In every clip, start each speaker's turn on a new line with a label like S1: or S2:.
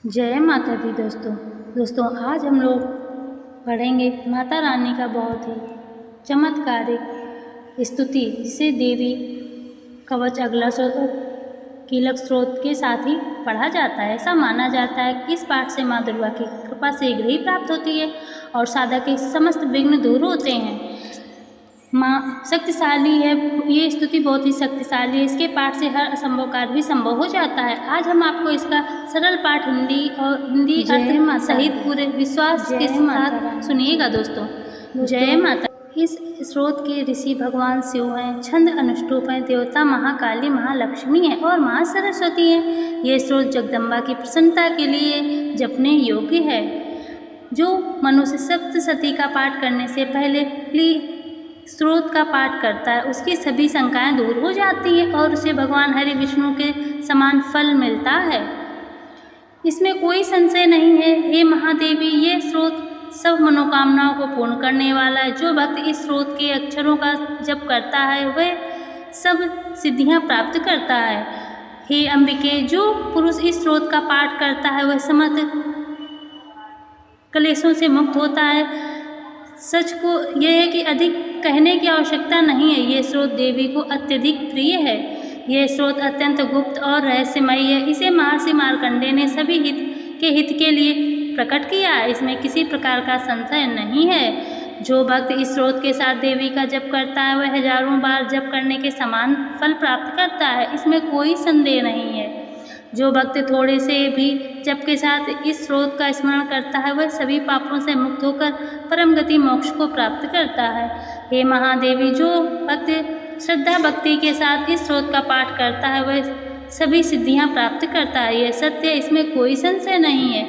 S1: जय माता दी दोस्तों आज हम लोग पढ़ेंगे माता रानी का बहुत ही चमत्कारिक स्तुति जिसे देवी कवच अगला कीलक स्रोत के साथ ही पढ़ा जाता है। ऐसा माना जाता है कि इस पाठ से माँ दुर्गा की कृपा शीघ्र ही प्राप्त होती है और साधक के समस्त विघ्न दूर होते हैं। माँ शक्तिशाली है, ये स्तुति बहुत ही शक्तिशाली है। इसके पाठ से हर असंभव कार्य भी संभव हो जाता है। आज हम आपको इसका सरल पाठ हिंदी अर्थ सहित पूरे विश्वास के साथ सुनिएगा दोस्तों। जय माता। इस स्रोत के ऋषि भगवान शिव हैं, छंद अनुष्टुप हैं, देवता महाकाली महालक्ष्मी है और माँ सरस्वती है। ये स्रोत जगदम्बा की प्रसन्नता के लिए जपने योग्य है। जो मनुष्य सप्तशती का पाठ करने से पहले स्रोत का पाठ करता है उसकी सभी शंकाएं दूर हो जाती हैं और उसे भगवान हरि विष्णु के समान फल मिलता है। इसमें कोई संशय नहीं है। हे महादेवी, ये स्रोत सब मनोकामनाओं को पूर्ण करने वाला है। जो भक्त इस स्रोत के अक्षरों का जप करता है वह सब सिद्धियां प्राप्त करता है। हे अंबिके, जो पुरुष इस स्रोत का पाठ करता है वह समस्त क्लेशों से मुक्त होता है। सच को यह है कि अधिक कहने की आवश्यकता नहीं है। ये स्रोत देवी को अत्यधिक प्रिय है। यह स्रोत अत्यंत गुप्त और रहस्यमयी है। इसे महर्षि मार्कंडेय ने सभी हित के लिए प्रकट किया है। इसमें किसी प्रकार का संशय नहीं है। जो भक्त इस स्रोत के साथ देवी का जप करता है वह हजारों बार जप करने के समान फल प्राप्त करता है। इसमें कोई संदेह नहीं है। जो भक्त थोड़े से भी जप के साथ इस स्रोत का स्मरण करता है वह सभी पापों से मुक्त होकर परम गति मोक्ष को प्राप्त करता है। हे महादेवी, जो भक्त श्रद्धा भक्ति के साथ इस स्रोत का पाठ करता है वह सभी सिद्धियां प्राप्त करता है। यह सत्य, इसमें कोई संशय नहीं है।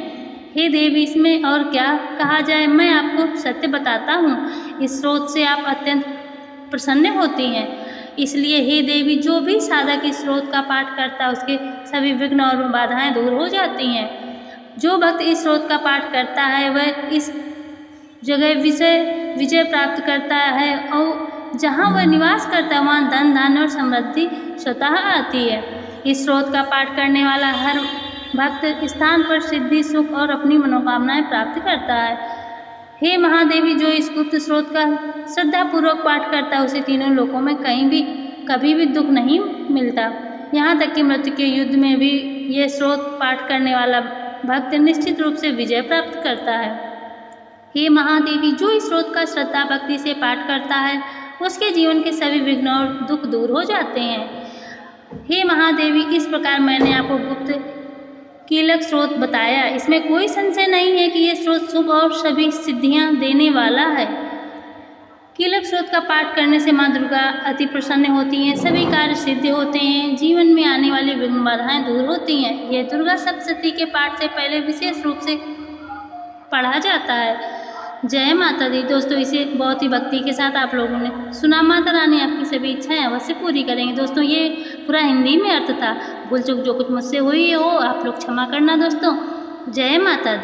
S1: हे देवी, इसमें और क्या कहा जाए, मैं आपको सत्य बताता हूँ। इस स्रोत से आप अत्यंत प्रसन्न होती हैं। इसलिए हे देवी, जो भी साधक इस स्रोत का पाठ करता है उसके सभी विघ्न और बाधाएं दूर हो जाती हैं। जो भक्त इस स्रोत का पाठ करता है वह इस जगह विजय प्राप्त करता है और जहाँ वह निवास करता है वहाँ धन धान्य और समृद्धि स्वतः आती है। इस स्रोत का पाठ करने वाला हर भक्त स्थान पर सिद्धि सुख और अपनी मनोकामनाएं प्राप्त करता है। हे महादेवी, जो इस गुप्त स्रोत का श्रद्धापूर्वक पाठ करता है उसे तीनों लोकों में कभी भी दुख नहीं मिलता। यहाँ तक कि मृत्यु के युद्ध में भी यह स्रोत पाठ करने वाला भक्त निश्चित रूप से विजय प्राप्त करता है। हे महादेवी, जो इस स्रोत का श्रद्धा भक्ति से पाठ करता है उसके जीवन के सभी विघ्न और दुख दूर हो जाते हैं। हे महादेवी, इस प्रकार मैंने आपको गुप्त कीलक स्रोत बताया। इसमें कोई संशय नहीं है कि यह स्रोत शुभ और सभी सिद्धियां देने वाला है। कीलक स्रोत का पाठ करने से माँ दुर्गा अति प्रसन्न होती हैं, सभी कार्य सिद्ध होते हैं, जीवन में आने वाली विघ्न बाधाएं दूर होती हैं। यह दुर्गा सप्तशती के पाठ से पहले विशेष रूप से पढ़ा जाता है। जय माता दी दोस्तों, इसे बहुत ही भक्ति के साथ आप लोगों ने सुना। माता रानी आपकी सभी इच्छाएं अवश्य पूरी करेंगे। दोस्तों, ये पूरा हिंदी में अर्थ था। भूल चूक जो कुछ मुझसे हुई हो आप लोग क्षमा करना दोस्तों। जय माता दी।